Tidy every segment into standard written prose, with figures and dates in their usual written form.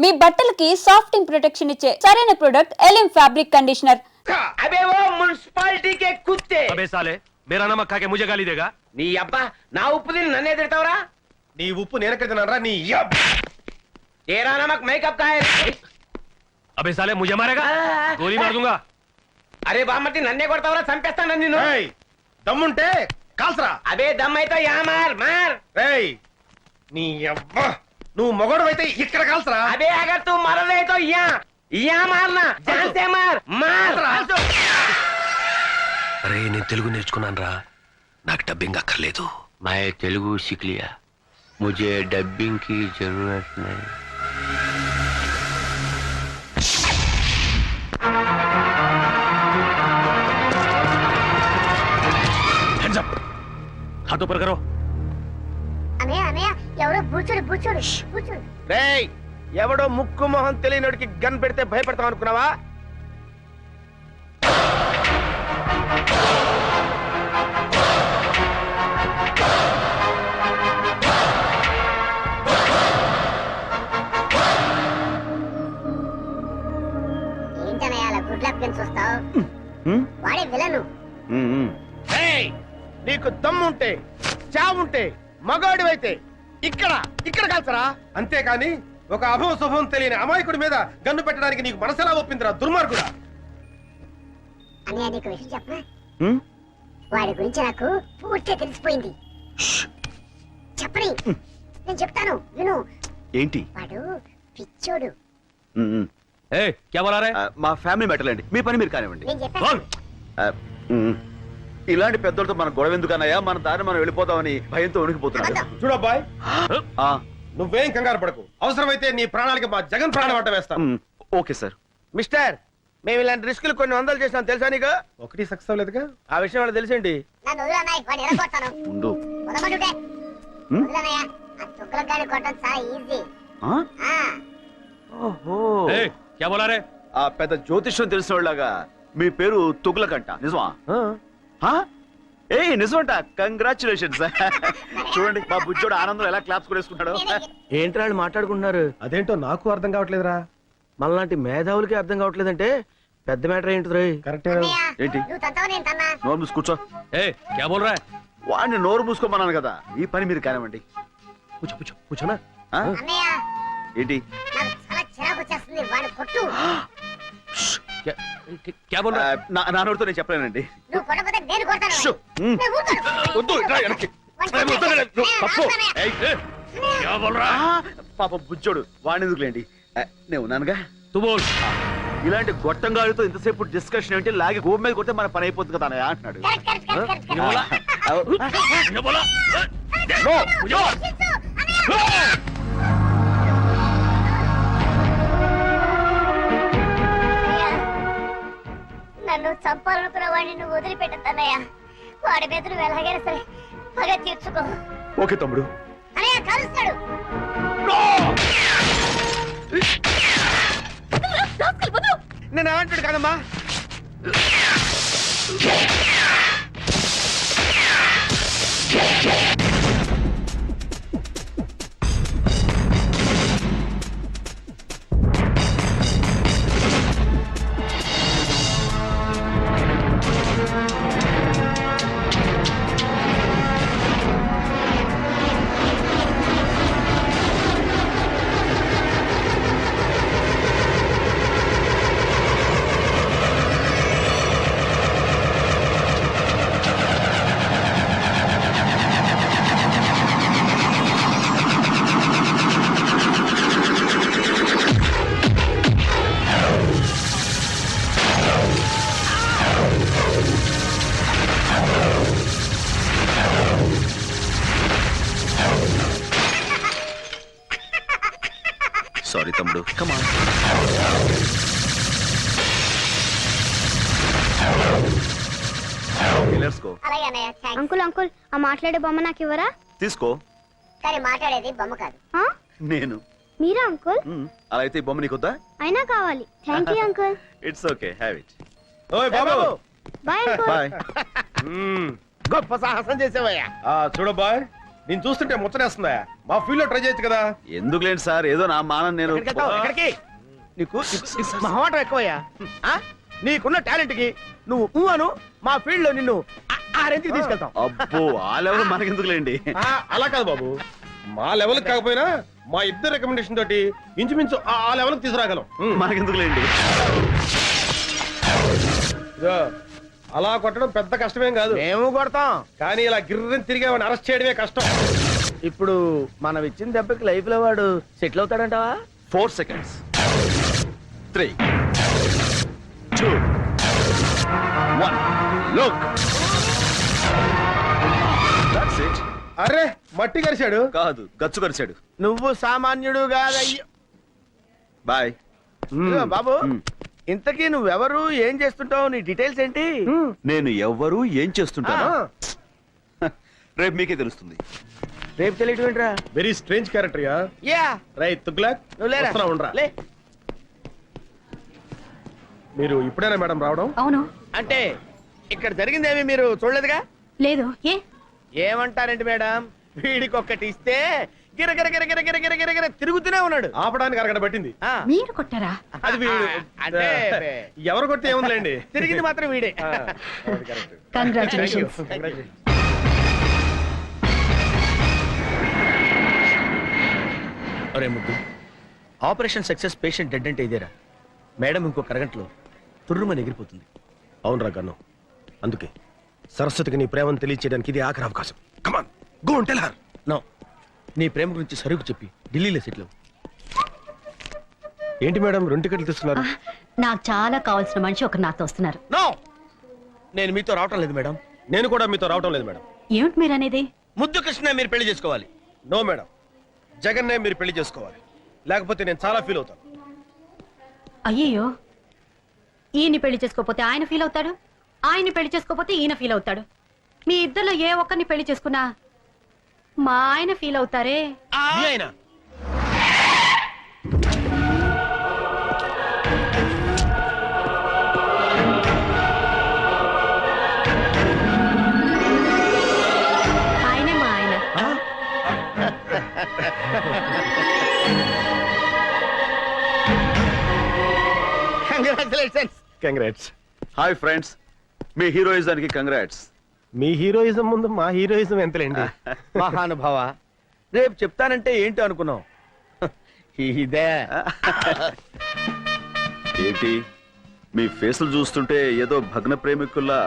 మీ బట్టలకి సాఫ్టింగ్ ప్రొటెక్షన్ ఇచ్చే సరైన ప్రొడక్ట్ ఎలిమ్ ఫ్యాబ్రిక్ కండిషనర్। अबे वो म्युनिसिपालिटी के कुत्ते। अबे साले मेरा नमक खा के मुझे गाली देगा। నీ అబ్బా నా ఉప్పు తిని నన్నే తిడతావురా? నీ ఉప్పు నేనెక్కడ తిన్నానరా నీ యబ్బ। तेरा नमक मेकअप का है। अबे साले मुझे मारेगा, गोली मार दूंगा। అరే బామ్మర్తి నన్నే కొడతావురా? చంపేస్తాను నిన్ను। ఏయ్ దమ్ముంటే కాల్సరా। అబే దమ్ అయితే యా మార్ మార్। ఏయ్ నీ యబ్బ నువ్వు మొగోడవైతే ఇక్కడ కాల్సరా। అబే అగర్ తూ మర రहे तो యా మార్నా జాన్ సే మార్ మార్। अरे నేను తెలుగు నేర్చుకున్నాను రా, నాకు డబ్బింగ్ అక్కర్లేదు। मैं तेलुगु सीख लिया, मुझे डबिंग की जरूरत नहीं। हैंड्स अप, हाथ ऊपर करो। అన్నయ్య అన్నయ్య ఎవరో బూచోడు బూచోడు బూచోడు। రేయ్ ఎవడో ముక్కు మొహం తెలియనోడికి గన్ పెడితే భయపడతాం అనుకున్నావా? ఏంటన్నయ్య అలా గుడ్ లక్ గన్ చూస్తావు? వాడే విలను। రేయ్ నీకు దమ్ముంటే చావుంటే మగాడివైతే ఇక్కడ ఇక్కడ కాల్సరా। అంతేకాని ఒక అభవ శుభం తెలియని అమాయకుడి మీద గన్ను పెట్టడానికి నీకు మనసెలా ఒప్పిందిరా దుర్మార్గుడా। అన్నయ్య నీకు విషయం చెప్పనా? వాడి గురించి నాకు పూర్తిగా తెలిసిపోయింది। చెప్పని నేను చెప్తాను విను। ఏంటి? వాడు పిచ్చోడు। ए क्या बोला रहे? మా ఫ్యామిలీ మ్యాటర్ అండి, మీ పని మీరు కానివ్వండి। నేను చెప్పాను। ఇలాంటి పెద్దలతో మన గొడవ ఎందుకన్నాయా, మన దారి మనం వెళ్ళిపోతామని భయంతో ఉనికిపోతున్నాడు। చూడబ్బాయ్ ఆ, నువ్వేం కంగారు పడకు, అవసరమైతే నీ ప్రాణాలకి మా జగన్ ప్రాణం అడ్డ వేస్తాం। Okay sir. మిస్టర్ మేము ఇలాంటి రిస్కులు కొన్ని వందలు చేసినాం తెలుసా నీకు? ఒకటి సక్సెస్ అవ్వలేదుగా। ఆ విషయం వాళ్ళకి తెలిసేంటి? నన్ను వదిలన్నయ్య వాడిని ఎరగొడతాను। ఉండు। వదలమంటుంటే వదిలన్నయ్య ఆ తుక్కల గాడి కొట్టడం చాలా ఈజీ। ఓహో, ए क्या बोला रहे? ఆ పెద్ద జ్యోతిష్యం తెలిసిన వాళ్ళగా మీ పేరు తుగులకంట, నిజమా? ఏ నిజమంట, కంగ్రాచులేషన్స్। చూడండి మా బుజ్జోడు ఆనందం ఎలా క్లాప్స్ కొనేసుకుంటాడు। ఏంటి వాళ్ళు మాట్లాడుకుంటున్నారు? అదేంటో నాకు అర్థం కావట్లేదురా। మనలాంటి మేధావులకి అర్థం కావట్లేదంటే పెద్ద మ్యాటర్ ఏంటి రోయ్? కరెక్టే। ఏంటి? నువ్వు తంతావు నేను తన్నా। నోరు మూసి కూర్చో। ए क्या बोल रहा है? వాడిని నోరు మూసుకోమన్నాను కదా, ఈ పని మీరు కానివ్వండి। पूछो पूछो पूछो ना। అన్నయ్య ఏంటి? నాకు చాలా చిరాకు వచ్చేస్తుంది, వాడిని కొట్టు। क्या क्या बोल रहा है? నా నోటితో నేను చెప్పలేనండి। నువ్వు కొట్టకపోతే నేను కొడతాను। షో. నేను ఊరుకోను। వద్దు, ఇట్రా వెనక్కి। पप्पू ए क्या बोल रहा है? పాప బుజ్జోడు, వాడిని ఎందుకులేండి, నేను ఉన్నానుగా। तू बोल। ఇలాంటి గొట్టంగాడితో ఇంతసేపు డిస్కషన్ ఏంటి, లాగి గోపు మీద కొడితే మన పని అయిపోతుంది కదా అన్నయ్య అంటున్నాడు। కరెక్ట్, కరెక్ట్, కరెక్ట్, ये बोला ये बोला నో, मुझे నన్ను చంపాలనుకున్న వాడిని నువ్వు వదిలిపెట్టద్దన్నయ్య। వాడి మీద నువ్వు ఎలాగైనా సరే పగ తీర్చుకో। ఓకే తమ్ముడు। అన్నయ్య కలుస్తాడు। నేను ఏమంటాడు కదమ్మా? సారీ తమ్ముడు, కమాన్। Let's go. అలాగే అన్నయ్య, థాంక్స్। అంకుల్ అంకుల్ ఆ మాట్లాడే బొమ్మ నాకు ఇవ్వరా? తీసుకో। కానీ మాట్లాడేది బొమ్మ కాదు। ఆ? నేను మీరా అంకుల్? అలా అయితే ఈ బొమ్మ నీకొద్దా? అయినా కావాలి। Thank you uncle. It's okay, have it. ఓయ్ బాబు బాయ్ అంకుల్। బాయ్। గొప్ప సాహసం చేసేవయ్యా। చూడబ్బాయ్ నేను చూస్తుంటే ముచ్చటేస్తుందా? మా ఫీల్డ్ లో ట్రై చేయొచ్చు కదా. ఎందుకులేండి సార్, ఏదో నా మానం నేను. ఎక్కడికి నీకు మహమాటం ఎక్కువయ్యా. నీకున్న టాలెంట్ కి నువ్వు అను, మా ఫీల్డ్ లో నిన్ను ఆ రేంజ్కి తీసుకెళ్తాం. అబ్బో ఆ లెవెల్ మనకెందుకులేండి. అలా కాదు బాబు, మా లెవెల్ కాకపోయినా మా ఇద్దరు రికమెండేషన్ తోటి ఇంచుమించు ఆ లెవెల్ తీసుకురాగలం. మనకెందుకులేండి. ఇదో, అలా కొట్టడం పెద్ద కష్టమేం కాదు, మేము కొడతాం. కానీ ఇలా గిర్రని తిరిగి వాడిని అరెస్ట్ చేయడమే కష్టం. ఇప్పుడు మనం ఇచ్చిన దెబ్బకి లైఫ్ లో వాడు settle అవుతాడంటావా? 4 seconds. 3, 2, 1. Look. That's it. అరే మట్టి కరిశాడు. కాదు, గచ్చు కరిచాడు. నువ్వు సామాన్యుడు కాదయ్యో. బాయ్. ఇదిగో బాబు, ఇంతకీ నువ్వెవరు, ఏం చేస్తుంటావు, నీ డీటెయిల్స్ ఏంటి? నేను ఎవ్వరు ఏం చేస్తుంటాను రేపు మీకే తెలుస్తుంది. రేపు తెలియటం ఏంట్రా? Very strange character yeah. Yeah, right Tughlaq, నువ్వు లేరా? వస్తున్నా, ఉండరా. లే. మీరు ఇప్పుడేనా మేడం రావడం? అవును. అంటే ఇక్కడ జరిగిందేమి మీరు చూడలేదుగా? లేదు. ఏ? ఏమంటారండి మేడం, వీడికి ఒక్కటి ఇస్తే గిరగిర గిరగిర గిరగిర గిరగిర తిరుగుతూనే ఉన్నాడు. ఆపడానికి అరగడ పట్టింది. ఆ, మీరు కొట్టారా? అది అంటే ఎవరు కొట్టి ఏముందిలేండి. తిరిగింది మాత్రం వీడే. కంగ్రాచులేషన్స్. అరే ముద్దు, ఆపరేషన్ సక్సెస్, పేషెంట్ డెడ్ అంటే ఇదేరా? మేడం ఇంకొక అరగంటలో తుర్రుమని ఎగిరిపోతుంది. అవునరా గన్ను, అందుకే సరస్వతికి నీ ప్రేమను తెలియచేయడానికి ఇది ఆఖరి అవకాశం. Come on, go and tell her. No, నీ ప్రేమ గురించి సరుకు చెప్పి ఢిల్లీలో సెటిల్ అవ్వు. ఏంటి మేడం 2 టికెట్లు తీసుకున్నారు? నాకు చాలా కావాల్సిన మనిషి ఒక నాతో వస్తున్నారు. నో, నేను మీతో రావటం లేదు మేడం. నేను కూడా మీతో రావటం లేదు మేడం. ఏమిటి మీరు అనేది? ముద్దు కృష్ణ మీరు పెళ్లి చేసుకోవాలి. నో మేడం, జగన్నే మీరు పెళ్లి చేసుకోవాలి, లేకపోతే నేను చాలా ఫీల్ అవుతాను. అయ్యయ్యో, ఈయన్ని పెళ్లి చేసుకోపోతే ఆయన ఫీల్ అవుతాడు, ఆయన్ని పెళ్లి చేసుకోపోతే ఈయన ఫీల్ అవుతాడు. మీ ఇద్దరిలో ఏ ఒక్కరిని పెళ్లి చేసుకున్నా మా ఆయన ఫీల్ అవుతారే. మీ ఆయన ఆయనే మా ఆయన. కంగ్రాచులేషన్స్. కంగ్రాట్స్. హాయ్ ఫ్రెండ్స్, మీ హీరోయిజానికి కంగ్రాట్స్. మీ హీరోయిజం ముందు మా హీరోయిజం ఎంతలేండి. మహానుభావ, రేపు చెప్తానంటే ఏంటో అనుకున్నావు. ఇదే ఏంటి మీ ఫేసులు చూస్తుంటే ఏదో భగ్న ప్రేమికుల్లా,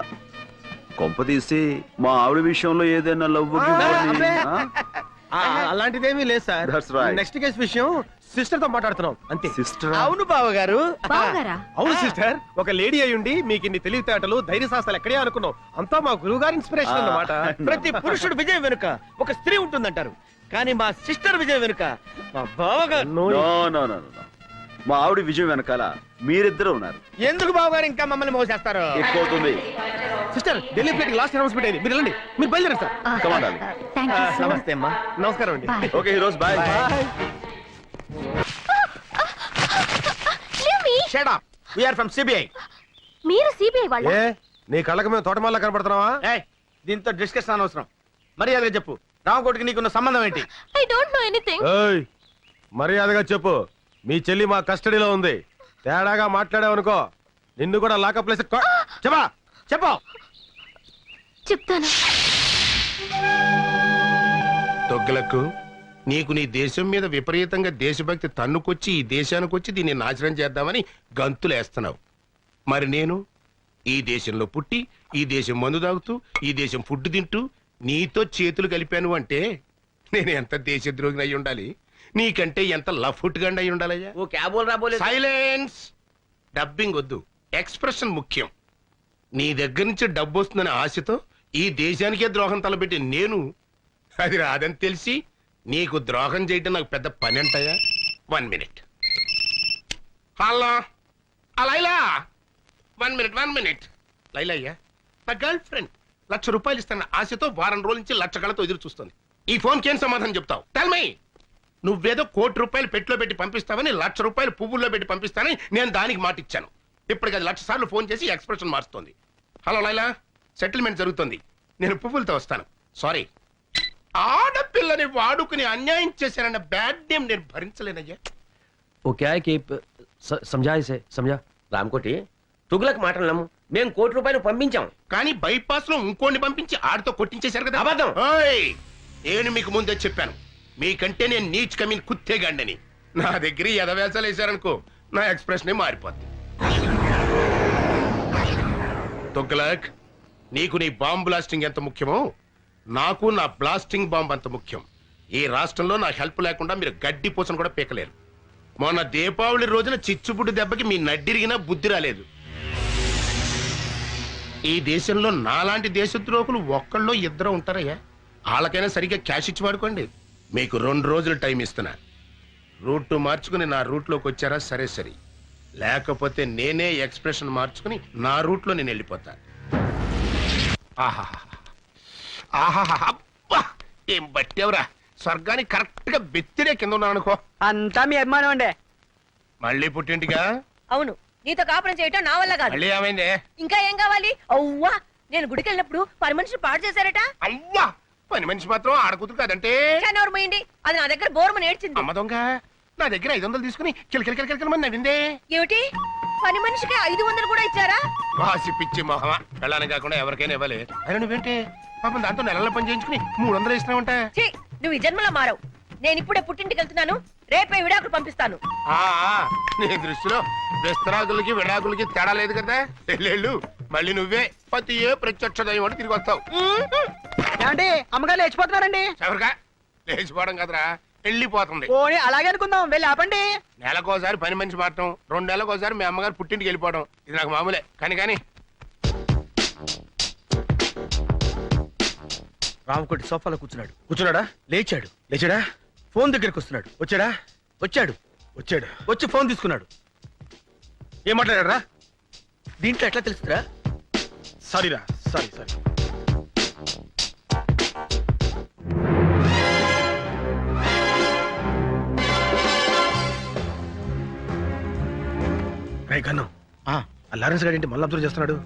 కొంపదీసి మా ఆవిడ విషయంలో ఏదైనా లవ్ అలాంటిదేమీ లేదు sir. That's right. Next case విషయం సిస్టర్ తో మాట్లాడుతున్నాం అంతే. సిస్టర్? అవును బావగారు. బావగారా? అవును సిస్టర్, ఒక లేడీ అయ్యుండి మీకు ఇన్ని తెలివితేటలు ధైర్య సాహసాలు ఎక్కడే అనుకున్నాం. అంతా మా గురువు గారి ఇన్స్పిరేషన్ అన్నమాట. ప్రతి పురుషుడు విజయం వెనుక ఒక స్త్రీ ఉంటుందంటారు, కానీ మా సిస్టర్ విజయం వెనుక మా బావగారు. నో నో నో నో, మా ఆవిడ విజయం వెనకాల మీరిద్దరు ఉన్నారు. ఎందుకు బావగారు ఇంకా మమ్మల్ని మోసేస్తారు? ఎక్కువవుతుంది. Sister, Delhi flight last announcement అయింది, మీరు వెళ్ళండి. మీరు బయలుదేరండి sir. Come on, darling. Thank you so much. నమస్తే అమ్మా. నమస్కారం అండి. Bye. Okay heroes, bye. Shut up. We are from CBI. మీరు సిబిఐ వాళ్ళ? ఏ నీ కళ్ళకి మేము తోటమాల కనపడుతున్నావా? ఏయ్, దీంతో డిస్కషన్ అనవసరం. మర్యాదగా చెప్పు, రామకోటికి నీకున్న సంబంధం ఏంటి? I don't know anything. ఏయ్, మర్యాదగా చెప్పు. మీ చెల్లి మా కస్టడీలో ఉంది. తేడాగా మాట్లాడావనుకో నిన్ను కూడా లాకప్ ప్లేస్ చెప్పా చెప్పు. చెప్తాను. తొగ్గులకు నీకు నీ దేశం మీద విపరీతంగా దేశభక్తి తన్నుకొచ్చి ఈ దేశానికి వచ్చి దీన్ని నాశనం చేద్దామని గంతులేస్తున్నావు. మరి నేను ఈ దేశంలో పుట్టి ఈ దేశం మందు తాగుతూ ఈ దేశం ఫుడ్ తింటూ నీతో చేతులు కలిపాను అంటే నేను ఎంత దేశద్రోహిని అయి ఉండాలి, నీకంటే ఎంత లఫుట్ గండి అయి ఉండాలయ్యా. ఓ క్యాబోల్ రాబోలే. సైలెన్స్. డబ్బింగ్ వద్దు, ఎక్స్ప్రెషన్ ముఖ్యం. నీ దగ్గర నుంచి డబ్బు వస్తుందనే ఆశతో ఈ దేశానికే ద్రోహం తలపెట్టి నేను అది రాదని తెలిసి నీకు ద్రోహం చేయటం నాకు పెద్ద పని అంటాయా? 1 minute. Hello Laila, 1 minute. Laila అయ్యా, నా గర్ల్ ఫ్రెండ్ ₹1,00,000 ఇస్తాను ఆశతో వారం రోజుల నుంచి 1,00,000 కళతో ఎదురు చూస్తుంది. ఈ ఫోన్కి ఏం సమాధానం చెప్తావు? Tell me. నువ్వేదో ₹1,00,00,000 పెట్టులో పెట్టి పంపిస్తావని ₹1,00,000 పువ్వుల్లో పెట్టి పంపిస్తానని నేను దానికి మాట ఇచ్చాను. ఇప్పటికి అది 1,00,000 సార్లు ఫోన్ చేసి ఎక్స్ప్రెషన్ మారుస్తోంది. హలో లైలా, సెటిల్మెంట్ జరుగుతుంది, నేను పువ్వులతో వస్తాను. సారీ. ఆడపిల్లని వాడుకుని అన్యాయం చేశారన్న బ్యాడ్ నేమ్ నేను భరించలేనయ్యా. वो क्या है कि समझा इसे समझा రామకోటి తుగులకు మాటలు నమ్ము. మేము ₹1 పంపించాం. కానీ బైపాస్ లో ఇంకోని పంపించి ఆడితో కొట్టించేశారు కదా. అబద్ధం. ఓయ్, నేను మీకు ముందే చెప్పాను, మీకంటే నేను నీచ్ కమీన్ కుత్తేగాండని. నా దగ్గర ఎదవేసాలు వేశారనుకో, నా ఎక్స్ప్రెషన్ మారిపోద్ది. తుగ్లక్, నీకు నీ బాంబ్ బ్లాస్టింగ్ ఎంత ముఖ్యమో నాకు నా బ్లాస్టింగ్ బాంబ్ అంత ముఖ్యం. ఈ రాష్ట్రంలో నా హెల్ప్ లేకుండా మీరు గడ్డి పూసను కూడా పీకలేరు. మొన్న దీపావళి రోజున చిచ్చుబుడ్డి దెబ్బకి మీ నడ్డిరిగినా బుద్ధి రాలేదు. ఈ దేశంలో నాలాంటి దేశద్రోహులు ఒక్కళ్ళో ఇద్దరు ఉంటారయ్యా. వాళ్ళకైనా సరిగ్గా క్యాష్ ఇచ్చి వాడుకోండి. మీకు 2 రోజులు టైం ఇస్తున్నా. రూట్ మార్చుకుని నా రూట్లోకి వచ్చారా సరే సరే, లేకపోతే నేనే ఎక్స్ప్రెషన్ మార్చుకుని నా రూట్లో నేను వెళ్ళిపోతా. అబ్బా, ఏం బట్టేవరా, స్వర్గానికి కరెక్ట్ గా బెత్తిరే కింద ఉన్నాను అనుకో. అంతా మీ అభిమానం అండి. మళ్ళీ పుట్టింటిగా? అవును, నీతో కాపురం చేయటం నా వల్ల కాదు. మళ్ళీ ఏమైంది? ఇంకా ఏం కావాలి? అవ్వా, నేను గుడికి వెళ్ళినప్పుడు పని మనిషి పాడు చేశారట. అవ్వా, పని మనిషి మాత్రం ఆడకూతురు కాదంటే. ఎవరు పోయింది? అది నా దగ్గర బోర్మని ఏడ్చింది. అమ్మ దొంగ, నా దగ్గర 500 తీసుకుని కిలకిలకిలకిలకిలమని నవ్విందే. ఏమిటి, పని మనిషికి 500 కూడా ఇచ్చారా? వాసి పిచ్చి మొహమా, వెళ్ళాలని కాకుండా ఎవరికైనా ఇవ్వాలి. అయినా నువ్వేంటి పాపం దాంతో నెలల పని చేయించుకుని 300 ఇస్తున్నావంట. ఛీ, నువ్వు ఈ జన్మలో మారవు. నేను ఇప్పుడే పుట్టింటికి వెళ్తున్నాను, రేపే విడాకులు పంపిస్తాను. నీ దృష్టిలో విస్తరాకులకి విడాకులకి తేడా లేదు కదా. వెళ్ళు, మళ్ళీ నువ్వే ప్రతి ప్రత్యక్ష దైవం అని తిరిగి వస్తావు. ఏమండి, అమ్మగారు లేచిపోతున్నారండి. ఎవరిగా లేచిపోవడం కదరా, వెళ్ళిపోతుంది. పోనీ అలాగే అనుకుందాం, వెళ్ళి ఆపండి. నెలకోసారి పని మనిషి మారటం, 2 నెలలకోసారి మీ అమ్మగారు పుట్టింటికి వెళ్ళిపోవడం, ఇది నాకు మామూలే. కానీ రామకోటి సోఫాలో కూర్చున్నాడు. కూర్చున్నాడా? లేచాడు. లేచాడా? ఫోన్ దగ్గరికి వస్తున్నాడు. వచ్చాడా? వచ్చాడు. వచ్చాడు. వచ్చి ఫోన్ తీసుకున్నాడు. ఏం మాట్లాడారా? దీంట్లో ఎట్లా తెలుస్తుందా? సారీరా, సారీ. రై కన్ను, ఆ లారెన్స్ గారు ఏంటి మళ్ళీ అబ్జర్వ్ చేస్తున్నాడు?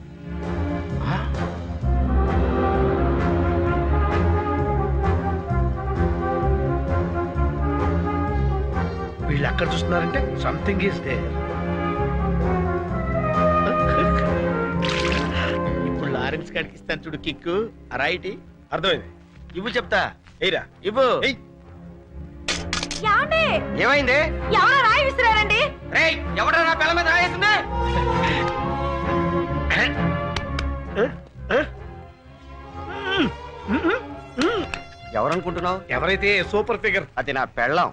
వీళ్ళు అక్కడ చూస్తున్నారంటే సంథింగ్ ఈస్ దేర్. ఇప్పుడు లారెన్స్ గారికి ఇస్తాను చూడు కిక్కు. రైట్, అర్థమైంది. ఇవ్వు చెప్తా. ఏరా ఇవ్వు. ఏమైంది? ఎవరో రాయి విసిరారండి. ఎవడ నా పిల్ల మీద రాయేసింది? ఎవరనుకుంటున్నావు? ఎవరైతే సూపర్ ఫిగర్. అది నా పెళ్ళం.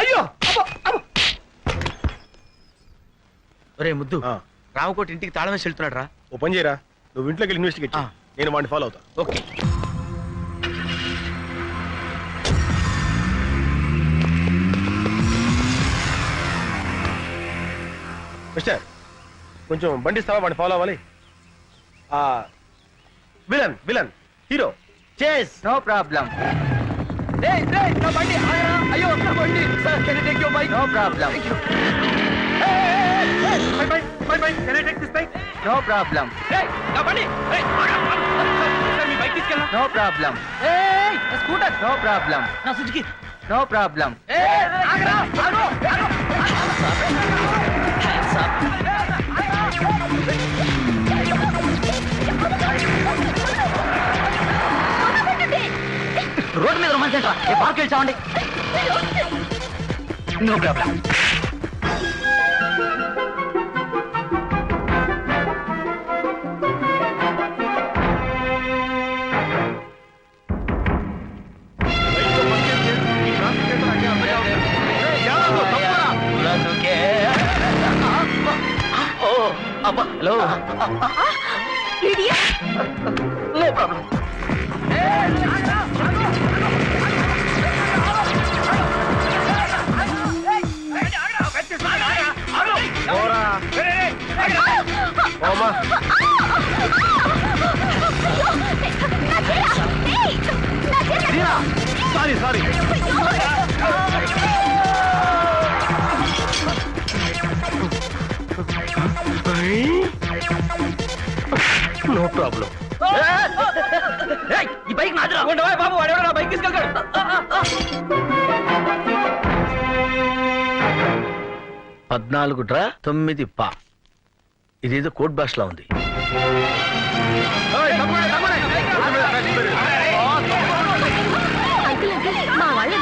అయ్యో, ఒరే ముద్దు, రామకోటి ఇంటికి తాళం వేసి వెళ్తున్నాడు రా. ఓ పని చేయరా, నువ్వు ఇంట్లోకి వెళ్ళి ఇన్వెస్టిగేట్ చేయి. నేను వాడిని ఫాలో అవుతా. ఓకే. మిస్టర్, కొంచెం బండి ఇస్తావా? వాడిని ఫాలో అవ్వాలి. Villain hero chase. No problem. నా బండి ఆగరా. అయ్యో, నా బండి. Sir, can you take your bike? No problem. My bike, can I take this bike? No problem. నా బండి. సార్, మీ బైక్ తీసుకెళ్ళనా? No problem. నా స్కూటర్. No problem. నా సుజుకి. No problem. ఆగరా, ఆగో. రోడ్డు మీద రొమాన్స్ ఏంట్రా? ఏ పార్క్ వెళ్తామండి. No problem. Hello, no problem. Sorry. No problem. Bike నాదిరా. బాబు వాడెవడో నా బైక్ తీసుకెళ్తాడు. 14 డ్రా 9 పా. ఇదేదో కోడ్ భాషలా ఉంది. మా వాళ్ళు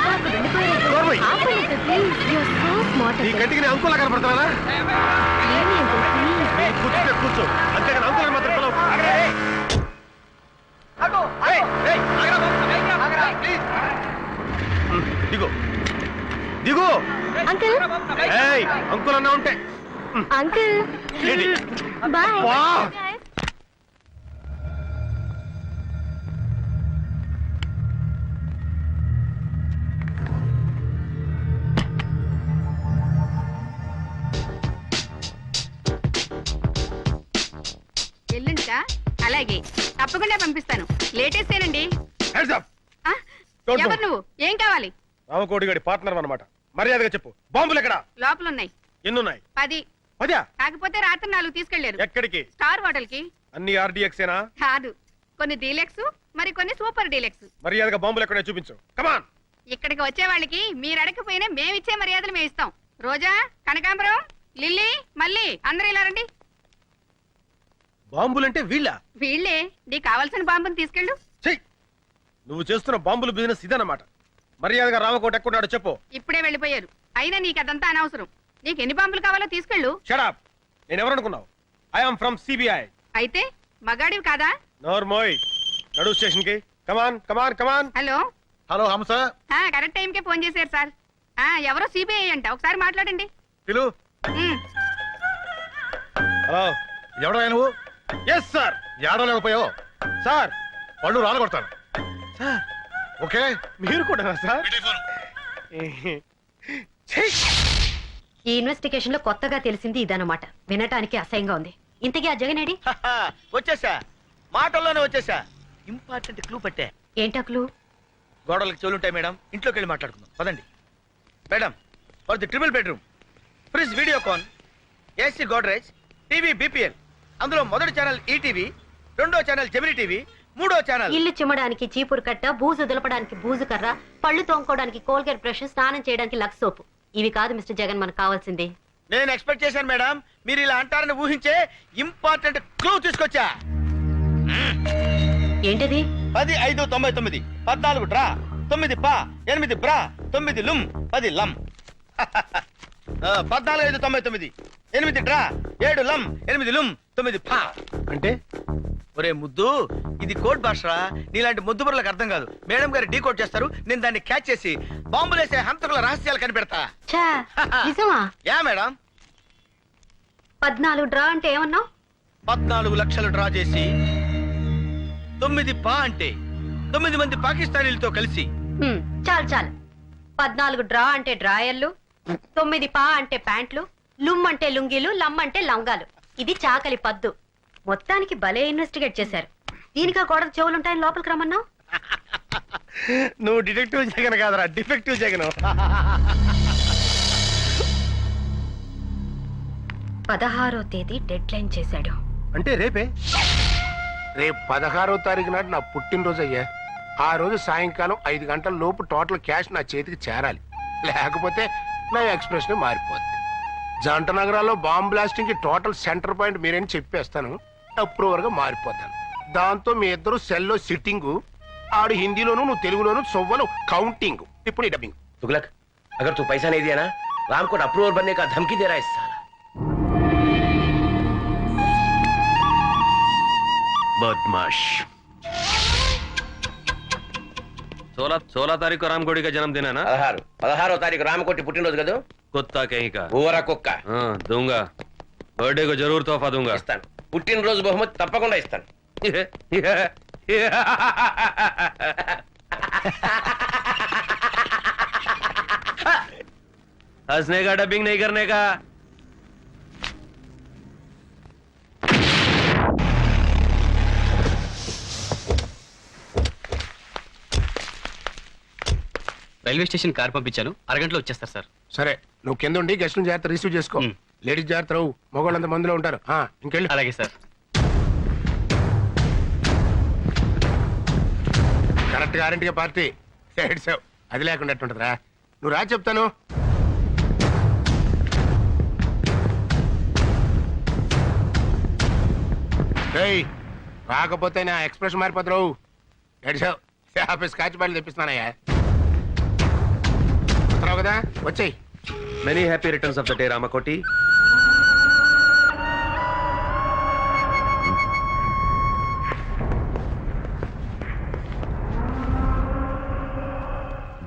ఈ కంటికి నేను అంకులా కనపడుతున్నారా? కూర్చుంటే కూర్చో, అంతేగాని అంకులా మాత్రం పిలవకు. దిగు దిగు. అంకుల్ ఏయ్, అంకుల్ అన్నా ఉంటే అంకుల్ ఏంటి? బాయ్. వా. ఎల్లుంటా అలాగే తప్పకుండా పంపిస్తాను. లేటెస్ట్ ఏనండి. Hands up. Don't ఎవరు move. నువ్వు? ఏం కావాలి? రామకోటి గడి పార్ట్నర్ అన్నమాట. మర్యాదగా చెప్పు, బాంబులు ఎక్కడా? లోపల ఉన్నాయి. ఎన్నున్నాయి? 10. 10? కాకపోతే రాత్రి 4 తీసుకెళ్లారు. ఎక్కడికి? స్టార్ హోటల్ కి. అన్ని ఆర్డీఎక్సేనా? కాదు, కొన్ని డీలక్స్, మరి కొన్ని సూపర్ డీలక్స్. మర్యాదగా బాంబులు ఎక్కడో చూపించు. కమాన్. ఇక్కడికి వచ్చే వాళ్ళకి మీరు అడగకపోయినా మేమిచ్చే మర్యాదలు మేము ఇస్తాం. రోజా, కనకాంబరం, లిల్లీ, మళ్ళీ అందరూ ఇలా రండి. బాంబులంటే వీళ్ళ? వీళ్ళే. నీకు కావాల్సిన బాంబుని తీసుకెళ్ళు. చెయ్. నువ్వు చేస్తున్న బాంబుల బిజినెస్ ఇదన్నమాట. మర్యాదగా రామకోట ఎక్కడున్నాడో చెప్పు. ఇప్పుడే వెళ్ళిపోయారు. అయినా నీకు అదంతా అనవసరం. నీకు ఎన్ని బాంబులు కావాలో తీసుకెళ్ళు. షడప్. నేను ఎవరనుకున్నావు? I'm from CBI. అయితే మగాడివి కాదా? నోర్మోయ్. నడు స్టేషన్ కి. Come on come on come on. Hello. Hello Hamsa. Correct టైంకే ఫోన్ చేశారు సార్. ఎవరో సిబిఐ అంట, ఒకసారి మాట్లాడండి. పిలు. ఉమ్. హలో. ఎవడో నువ్వు? Yes sir. ఏడో లేకపోయావు సార్. పళ్ళు రాలగొడతాను. సార్. ఓకే. మీరు కూడా సార్? ఛీ! ఈ ఇన్వెస్టిగేషన్ లో కొత్తగా తెలిసింది ఇదన్నమాట. వినటానికి అసహ్యంగా ఉంది. ఇంతకీ ఆ జగనేడి? వచ్చేసా, మాటల్లోనే వచ్చేసా. ఇంపార్టెంట్ క్లూ పట్టే. ఏంటా క్లూ? గోడలకు చెవులుంటాయి మేడం, ఇంట్లోకి వెళ్ళి మాట్లాడుకుందాం పదండి. Madam, for the triple bedroom, fridge, Videocon, AC Godrej, TV BPL. అందులో మొదటి ఛానల్ ఈటీవీ, రెండో ఛానల్ జెమిని టీవీ, మూడో ఛానల్. ఇల్లు చిమ్మడానికి చీపురు కట్ట, బూజు దులపడానికి బూజు కర్ర, పళ్ళు తోముకోవడానికి కోల్గేట్ బ్రష్, స్నానం చేయడానికి లక్స్ సోపు. ఇవి కాదు మిస్టర్ జగన్ మనకు కావాల్సింది. నేను ఎక్స్పెక్ట్ చేశాను మేడం, మీరు ఇలా అంటారని ఊహించే ఇంపార్టెంట్ క్లూ తీసుకొచ్చా. ఏంటది? 10, 5, 99, 14 డ్రా, 9 పా, 8 బ్రా, 9 లుమ్, 10 లమ్. 14, 5, 99, 8 డ్రా, 7 లమ్, 8 లుమ్, 9 పా. అంటే ఒరే ముద్దు, ఇది కోడ్ భాషరా. నీలాంటి ముద్దు బుర్రలకు అర్థం కాదు. మేడం గారు డీ కోడ్ చేస్తారు, నేను దాన్ని క్యాచ్ చేసి బాంబులేసే హంతకుల రహస్యాలు కనిపెడతా. ఛా, నిజమా? Yeah madam. 14 డ్రా అంటే ఏమన్నావు? 14 లక్షలు డ్రా చేసి 9 పా అంటే 9 మంది పాకిస్తానీలతో కలిసి. చాలు చాలు. 14 డ్రా అంటే డ్రాయర్లు, 9 పా అంటే ప్యాంట్లు, లుమ్ అంటే లుంగీలు, లమ్ అంటే లంగాలు. ఇది చాకలి పద్దు. మొత్తానికి భలే ఇన్వెస్టిగేట్ చేశారు. దీనికా గోడకు చెవులుంటాయని లోపలికి రమ్మన్నావు? నువ్వు డిటెక్టివ్ జగన్ కాదరా, డిఫెక్టివ్ జగన్. 16వ తేదీ డెడ్ లైన్ చేశాడు. అంటే రేపే? రేపు 16వ తారీఖు నాడు నా పుట్టినరోజు అయ్యా. ఆ రోజు సాయంకాలం 5 గంటల లోపు టోటల్ క్యాష్ నా చేతికి చేరాలి. లేకపోతే నా ఎక్స్ప్రెషన్ మారిపోద్ది. జంట నగరాల్లో బాంబ్ బ్లాస్టింగ్ కి టోటల్ సెంటర్ పాయింట్ మీరేం చెప్పేస్తాను. అప్రూవర్ గా మారిపోతాను. దాంతో మీ ఇద్దరు సెల్లో సిట్టింగు, ఆడు హిందీలోను నువ్వు తెలుగులోను సొవ్వలు కౌంటింగ్. ఇప్పుడు ఈ డబ్బింగ్. तुगलक, अगर तू पैसा नहीं दिया ना, राम को अप्रूवर बनने का धमकी दे रहा है इस साला. बदमाश. 16 तारीख को रामकोटी का जन्मदिन है ना? 16వ తారీఖు రామకోటి పుట్టినరోజు కదా. कुत्ता कहीं का. ఊర కుక్క. हाँ दूंगा, बर्थडे को जरूर तोहफा दूंगा. ఇస్తాను. పుట్టినరోజు బహుమతి తప్పకుండా ఇస్తాను. हंसने का, डबिंग नहीं करने का. రైల్వే స్టేషన్ కార్ పంపించాను, అరగంటలో వచ్చేస్తారు సార్. సరే, నువ్వు కింద ఉండి గెస్ట్లను జాగ్రత్త రిసీవ్ చేసుకో. లేడీస్ జాగ్రత్త రావు, మగవాళ్ళంత మందిలో ఉంటారు. ఇంకెళ్ళి. అలాగే సార్. కరెక్ట్ గ్యారంటీగా పార్టీ ఏడ్చావు. అది లేకుండా ఎట్టుంటదిరా. నువ్వు రా చెప్తాను. ఏయ్, రాకపోతే నా ఎక్స్ప్రెషన్ మారిపోతావు. ఏడ్చావు. ఆఫీస్ కాచి బయలు తెప్పిస్తున్నానయ్యా. వస్తున్నావు కదా, వచ్చేయ్. Many happy returns of the day Ramakoti.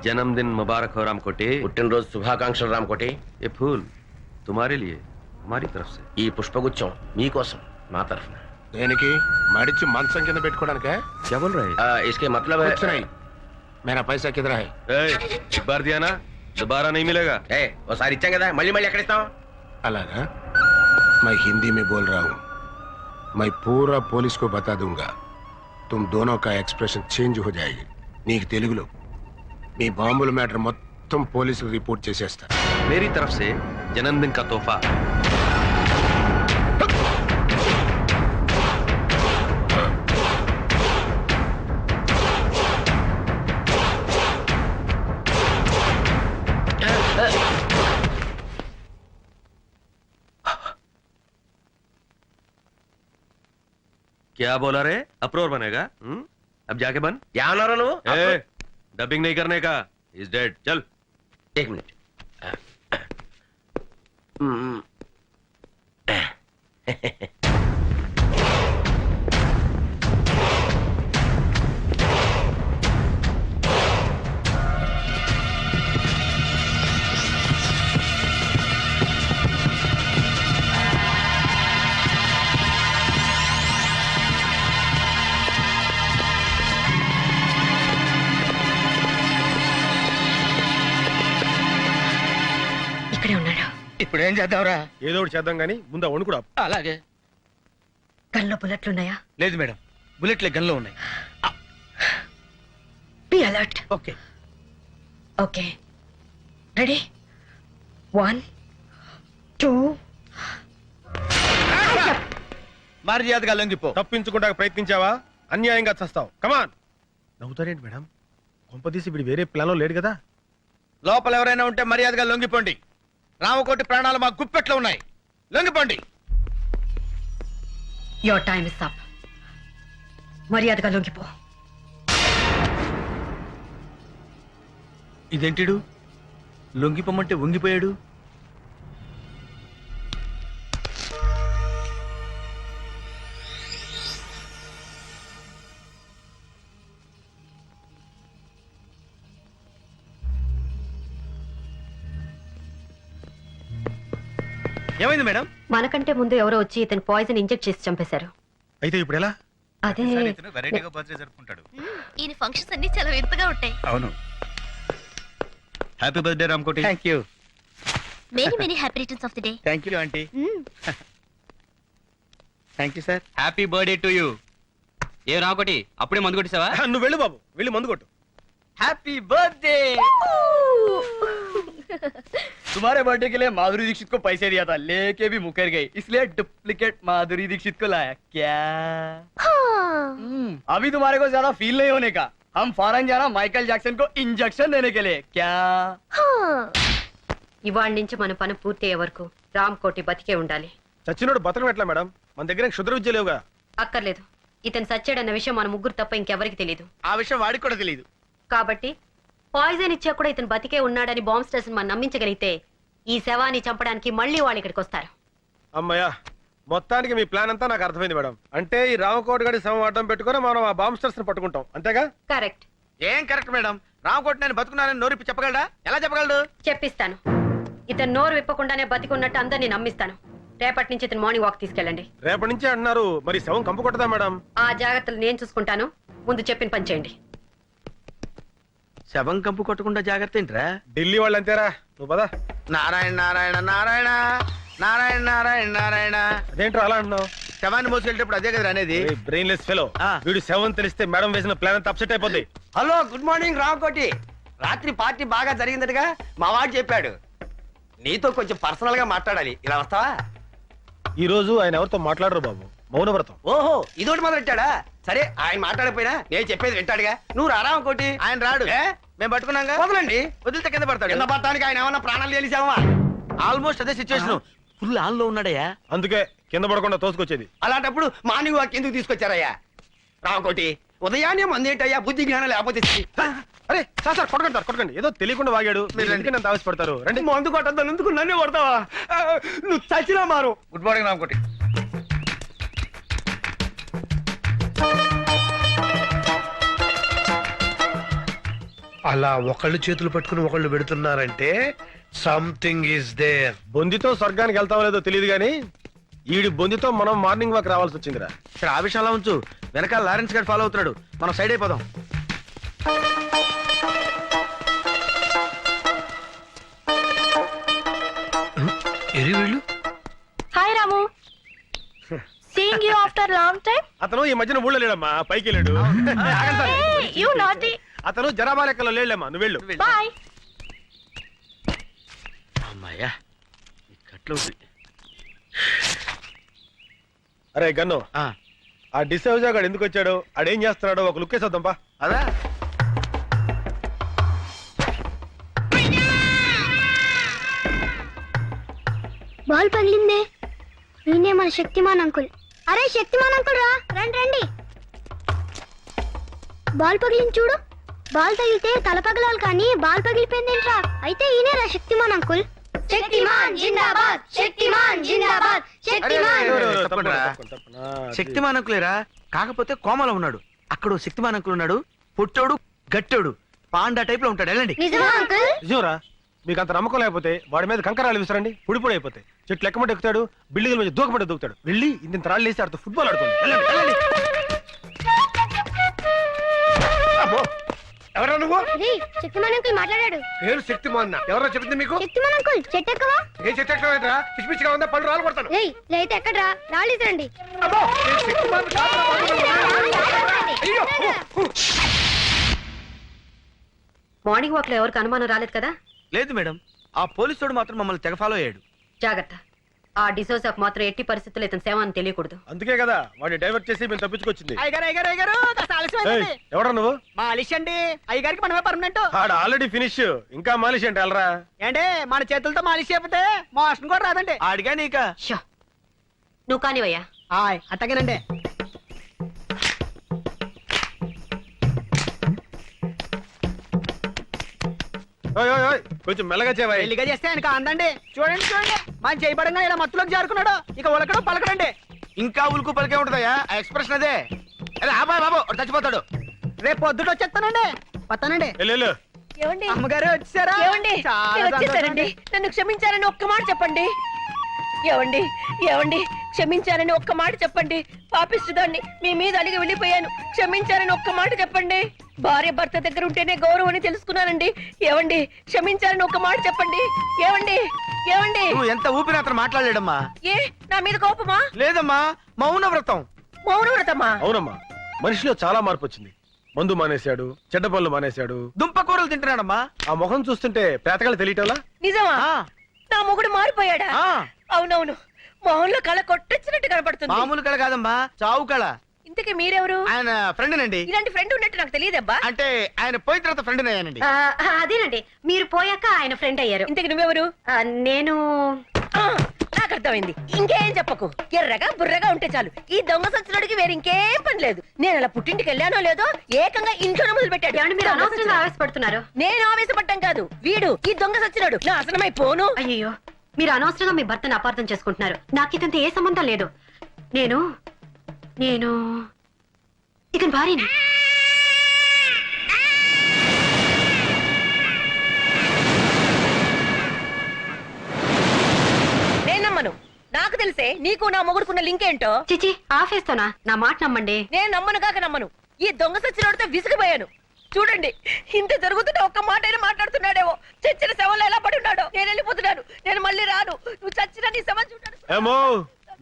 जन्मदिन मुबारक हो रामकोटी. పుట్టినరోజు శుభాకాంక్షలు రామకోటి. ये फूल तुम्हारे लिए हमारी तरफ से. ఈ పుష్పగుచ్చం మీకోసం మా తరఫున. దేనికి? మడిచి మంచం కింద పెట్టుకోవడానికే? क्या बोल रहे हैं? इसके मतलब है कुछ नहीं. मेरा पैसा किधर है? एक बार दिया ना दोबारा नहीं मिलेगा. ఒకసారి ఇచ్చాం కదా, మళ్ళీ మళ్ళీ ఎక్కడ ఇస్తాం? అలాగా? मैं हिंदी में बोल रहा हूँ. मैं पूरा पुलिस को बता दूंगा. तुम दोनों का एक्सप्रेशन चेंज हो जाएगी. నీకు తెలుగులో మీ బాంబుల మ్యాటర్ మొత్తం పోలీసులు రిపోర్ట్ చేసేస్తా. मेरी तरफ से जन्मदिन का तोहफा. क्या बोला रे? अप्रोर बनेगा? अब जाके बन. ఏమన్నారా నువ్వు? डबिंग नहीं करने का. Is dead. चल. एक मिनट. ఇక్కడే ఉన్నాడు. ఇప్పుడు ఏం చేద్దాంరా? ఏదో ఒకటి చేద్దాం కానీ ముందు ఆ వణుకుడు ఆపు. అలాగే. గన్లో బుల్లెట్లున్నాయా? లేదు మేడం, బుల్లెట్లే గన్లో ఉన్నాయి. Be alert. Okay. Okay, ready? 1 2. మర్యాదగా లొంగిపో. తప్పించుకుంటా ప్రయత్నించావా అన్యాయంగా చస్తావు. కమాన్. నవ్వుతారేంటి మేడం? కొంపదీసి వీడు వేరే ప్లాన్ లో లేడు కదా? లోపల ఎవరైనా ఉంటే మర్యాదగా లొంగిపోండి. రామకోటి ప్రాణాలు మా గుప్పెట్లో ఉన్నాయి. లొంగిపోండి. Your time is up. మర్యాదగా లొంగిపో. ఇదేంటిడు లొంగిపోమంటే వంగిపోయాడు? ఏమైంది మేడం? మనకంటే ముందు ఎవరో వచ్చి ఇతను పాయిజన్ ఇంజెక్ట్ చేసి చంపేశారు. అయితే ఇప్పుడు ఎలా? అదే వెరైటీగా బర్త్డే జరుపుకుంటాడు. ఈయన ఫంక్షన్స్ అన్ని చాలా వింతగా ఉంటాయి. అవును. Happy birthday Ramakoti. Thank you. Many happy returns of the day. Thank you aunty. Thank you sir. Happy birthday to you. ఏ రామకోటి అప్పుడే మందు కొట్టేసావా? నువ్వు వెళ్ళు బాబు, వెళ్ళి మందు కొట్టు. Happy birthday. तुम्हारे बर्थडे के लिए माधुरी दीक्षित को पैसे दिया था, लेके भी मुकर गई, इसलिए डुप्लीकेट माधुरी दीक्षित को लाया। क्या अभी तुम्हारे को ज्यादा फील नहीं होने का, हम फॉरेन जाना माइकल जैक्सन को इंजेक्शन देने के लिए। क्या ఇవాళ నుంచి మన పని పూర్తయ్యే వరకు రామకోటి బతికే ఉండాలి. చచ్చినోడు బతకం ఎట్లా మేడం? మన దగ్గర క్షుద్ర విద్య లేవుగా. అక్కర్లేదు, ఇతను సచ్చాడన్న విషయం మన ముగ్గురు తప్ప ఇంకెవరికి తెలియదు. ఆ విషయం వాడికి కూడా తెలియదు. కాబట్టి పాయిజన్ ఇచ్చా కూడా ఇతను బతికే ఉన్నాడని బాంబ్ స్టేషన్ మనం నమ్మించగలిగితే ఈ శవాన్ని చంపడానికి మళ్ళీ వాళ్ళు ఇక్కడికి వస్తారు. అమ్మయ్యా, మొత్తానికి మీ ప్లాన్ అంతా నాకు అర్థమైంది మేడం. అంటే ఈ రామకోటి గడి శవం అడ్డం పెట్టుకుని మనం ఆ బాంబ్ స్టర్స్ ని పట్టుకుంటాం, అంతేగా? కరెక్ట్. ఏం కరెక్ట్ మేడం? రామకోటి నేను బతుకున్నానని నోరిప్పి చెప్పగలడా? ఎలా చెప్పగలడు? చెప్పిస్తాను. ఇతను నోరు విప్పకుండానే బతికి ఉన్నట్టు అందరినీ నమ్మిస్తాను. రేపటి నుంచి ఇతను మార్నింగ్ వాక్ తీసుకెళ్ళండి. రేపటి నుంచి అంటున్నారు, మరి శవం కంపు కొట్టదా మేడం? ఆ జాగ్రత్తలు నేను చూసుకుంటాను, ముందు చెప్పిన పని చేయండి. శవం కంపు కొట్టకుండా జాగ్రత్త ఏంట్రా? ఢిల్లీ వాళ్ళు అంతేరా, నువ్వు పదా. నారాయణ నారాయణ నారాయణ నారాయణ నారాయణ నారాయణ. అదేంట్రా అలా అంటున్నావు? శవాన్ని మోసుకెళ్ళేటప్పుడు అదే కదా అనేది. బ్రెయిన్లెస్ ఫెలో, వీడు శవం తెలిస్తే మేడం వేసిన ప్లాన్ అంతా అప్సెట్ అయిపోద్ది. Hello, good morning Ramakoti. రాత్రి పార్టీ బాగా జరిగిందటగా మా వాడు చెప్పాడు. నీతో కొంచెం పర్సనల్ గా మాట్లాడాలి, ఇలా వస్తావా? ఈ రోజు ఆయన ఎవరితో మాట్లాడరు బాబు, మౌనవ్రతం. ఓహో, ఇదోటి మొదలెట్టాడా? సరే ఆయన మాట్లాడకపోయినా నేను చెప్పేది వింటాడుగా నువ్వు రారా ఇంకోటి. ఆయన రాడు ఏ? మేము పట్టుకున్నాగా వదలండి. వదిలితే కింద పడతాడు. కింద పడటానికి ఆయన ఏమన్నా ప్రాణాలు తెలిసావా? ఆల్మోస్ట్ అదే సిచ్యువేషన్. ఫుల్ ఆన్ లో ఉన్నాడయ్యా. అందుకే కింద పడకుండా తోసుకొచ్చేది. అలాంటప్పుడు మార్నింగ్ వాక్ ఎందుకు తీసుకొచ్చారయ్యా? రామకోటి ఉదయాన్నే మందేటయ్యా, బుద్ధి జ్ఞానం లేకపోతే అరే సార్ కొట్టకండి ఏదో తెలియకుండా వాగాడు. మీరు ఎందుకని అంత ఆవేశపడతారు? రండి. మందు కొట్టద్దాను ఎందుకు నన్నే కొడతావా? నువ్వు చచ్చినా మారు. Good morning Ramakoti. అలా ఒకళ్ళు చేతులు పట్టుకుని ఒకళ్ళు పెడుతున్నారంటే సంథింగ్ ఈస్ దేర్. బొందితో స్వర్గానికి వెళ్తామో లేదో తెలియదు కానీ ఈడి బొందితో మనం మార్నింగ్ వాక్ రావాల్సి వచ్చిందిరా. సరే ఆ విషయంలో ఉంచు. వెనకాల లారెన్స్ గారు ఫాలో అవుతున్నాడు. మనం సైడ్ అయిపోదాం. ఎరి వీళ్ళు hi Ramu. Seeing you after long time. అతను ఈ మధ్యన ఊళ్ళో లేడమ్మా, పైకి వెళ్ళాడు. యు నాటి. అతను జనాభా లెక్కలో లేడమ్మా, నువ్వు వెళ్ళు. బాయ్. అమ్మాయ్యా ఈ కట్లు. అరే గన్ను, ఆ డిసౌజా గాడు ఎందుకు వచ్చాడు, ఆడేం చేస్తున్నాడో ఒక లుక్ వేసేద్దాంపా. అదా బాల్ పగిలిందే. ఈయనే మన శక్తిమాన్ అంకుల్. అరే శక్తిమాన్ అంకుల్ రా, రండి రండి. బాల్ పగిలింది చూడు. బాల్ తగిలితే తల పగలాలి కానీ బాల్ పగిలిపోయిందేంట్రా? అయితే ఈయనే రా శక్తిమాన్ అంకుల్. శక్తిమాన్ జిందాబాద్, శక్తిమాన్ జిందాబాద్, శక్తిమాన్. శక్తిమాన్ అంకులేరా, కాకపోతే కోమలో ఉన్నాడు. అక్కడ శక్తిమాన్ అంకుల్ ఉన్నాడు. పుట్టోడు గట్టోడు పాండా టైప్ లో ఉంటాడు. వెళ్ళండి. నిజమా అంకుల్? నిజంరా, మీకు అంత నమ్మకం లేకపోతే వాడి మీద కంకరాలు విసరండి, పొడి అయిపోతాయి. చెట్లు ఎక్కమంటే ఎక్కుతాడు, బిల్డింగ్ల మీద దూకమంటే దూకుతాడు. వెళ్ళి ఇంత రాళ్ళు వేసి ఆడుతూ ఫుట్బాల్ ఆడుకోండి. వెళ్ళండి. ఎవరా నువ్వు? శక్తిమాన్ అంకుల్ మాట్లాడాడు. పేరు శక్తిమాన్. ఎవరో చెప్పింది మీకు? శక్తిమాన్ అంకుల్ చెట్టు ఎక్కవా? ఏ చెట్టు ఎక్కడరా? పిచ్చి పిచ్చిగా ఉందా? పళ్ళు రాలు కొడతాను. ఏయ్ లేతే ఎక్కడ్రా? రాళ్ళు రండి. అబ్బో, నేను శక్తిమాన్ కాదురా బాబు. అయ్యో. మార్నింగ్ వాక్ లో ఎవరికి అనుమానం రాలేదు కదా? లేదు మేడం, ఆ పోలీసుడు మాత్రం మమ్మల్ని తెగ ఫాలో అయ్యాడు. జాగ్రత్త. ఆ డిసోజాకు మాత్రం ఎట్టి పరిస్థితుల్లో ఇతని సేవ అని తెలియకూడదు. అందుకే కదా వాడిని డైవర్ట్ చేసి మేము తప్పించుకొచ్చింది. అయ్యగారు ఎవరా నువ్వు? మాలిష్ అండి. అయ్యగారికి మనమే పర్మనెంట్. ఆడ ఆల్రెడీ ఫినిష్, ఇంకా మాలిష్ అంటే వెళ్ళరా. ఏంటే మన చేతులతో మాలిష్ చేయకపోతే మోషన్ కూడా రాదండి. ఆడిగా నీక. షో, నువ్వు కానివయ్యా. అట్టగేనండి. ఓయ్ ఓయ్ ఓయ్, కొంచెం మెల్లగా చేవా. పెళ్లిగా చేస్తే ఆయనకు అందండి. చూడండి చూడండి, మన చేయబడంగా ఇలా మత్తులోకి జారుకున్నాడు. ఇక ఉలకడం పలకడండి. ఇంకా ఉలుకు పలికే ఉంటుందయ్యా ఆ ఎక్స్ప్రెషన్ అదే. అరే అబ్బాయి బాబు వాడు చచ్చిపోతాడు. రేపు పొద్దుట వచ్చేస్తానండి. వస్తానండి. వెళ్ళు. ఏమండి? అమ్మగారు వచ్చారా? ఏమండి? చాలా నేను వచ్చేసానండి. సంతోషం. నన్ను క్షమించారని ఒక్క మాట చెప్పండి. ఏమండి? ఏమండి? క్షమించారని ఒక్క మాట చెప్పండి. పాపిస్తుదాన్ని మీ మీద అలిగి వెళ్ళిపోయాను. క్షమించారని ఒక్క మాట చెప్పండి. భార్య భర్త దగ్గర ఉంటేనే గౌరవం అని తెలుసుకున్నానండి. ఏమండి? క్షమించారని ఒక్క మాట చెప్పండి. ఏమండి? ఏమండి? నువ్వు ఎంత ఊపిరి అతను మాట్లాడలేడమ్మా. ఏ నా మీద కోపమా? లేదమ్మా, మౌన వ్రతం. మౌన వ్రతమా? అవునమ్మా, మనిషిలో చాలా మార్పు వచ్చింది. మందు మానేశాడు, చెడ్డ పనులు మానేశాడు, దుంప కూరలు తింటున్నాడమ్మా. ఆ ముఖం చూస్తుంటే పేతకాలు తెలియటంలా. నిజమా? ఆ, నా మొగుడు మారిపోయాడా? ఆ. అవునవును, మొహంలో కళ కొట్టొచ్చినట్టు కనపడుతుంది. మామూలు కళ కాదమ్మా, చావు కళ. ఇంతకీ మీరెవరు? ఆయన ఫ్రెండ్ నండి. ఇలాంటి ఫ్రెండ్ ఉన్నట్టు నాకు తెలియదబ్బా. అంటే ఆయన పోయిన తర్వాత ఫ్రెండ్ అయ్యానండి. అదేనండి, మీరు పోయాక ఆయన ఫ్రెండ్ అయ్యారు. ఇంతకి నువ్వెవరు? నేను నాకు అర్థమైంది. ఇంకేం చెప్పకు. ఎర్రగా బుర్రగా ఉంటే చాలు. ఈ దొంగ సచ్చినోడికి వేరే ఇంకేం పని లేదు. నేను అలా పుట్టింటికి వెళ్ళానో లేదో ఏకంగా ఇంట్లోనే మొదలు పెట్టాడు. ఏమండి మీరు అనవసరంగా ఆవేశపడుతున్నారు? నేను ఆవేశపడ్డం కాదు, వీడు ఈ దొంగ సచ్చినోడు నాశనమై పోను. అయ్యో, మీరు అనవసరంగా మీ భర్తను అపార్థం చేసుకుంటున్నారు. నాకు ఇతంత ఏ సంబంధం లేదు. నేను నేను ఇతని భార్యని. నేను నమ్మను. నాకు తెలిసే నీకు నా మొగుడుకున్న లింక్ ఏంటో. చిచి, ఆఫేస్తోనా? నా మాట నమ్మండి. నేను నమ్మను కాక నమ్మను. ఈ దొంగ సచ్చినోడితో విసిగిపోయాను. చూడండి, ఇంత జరుగుతుంటే ఒక్క మాట అయినా మాట్లాడుతున్నాడేమో. చచ్చిన శవంలో ఎలా పడి ఉన్నాడో. నేను వెళ్ళిపోతున్నాను. నేను మళ్ళీ రాను. నువ్వు చచ్చిన నీ శవం చూడాను. ఏమో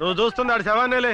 నువ్వు చూస్తున్నాడు శవాన్నేలే.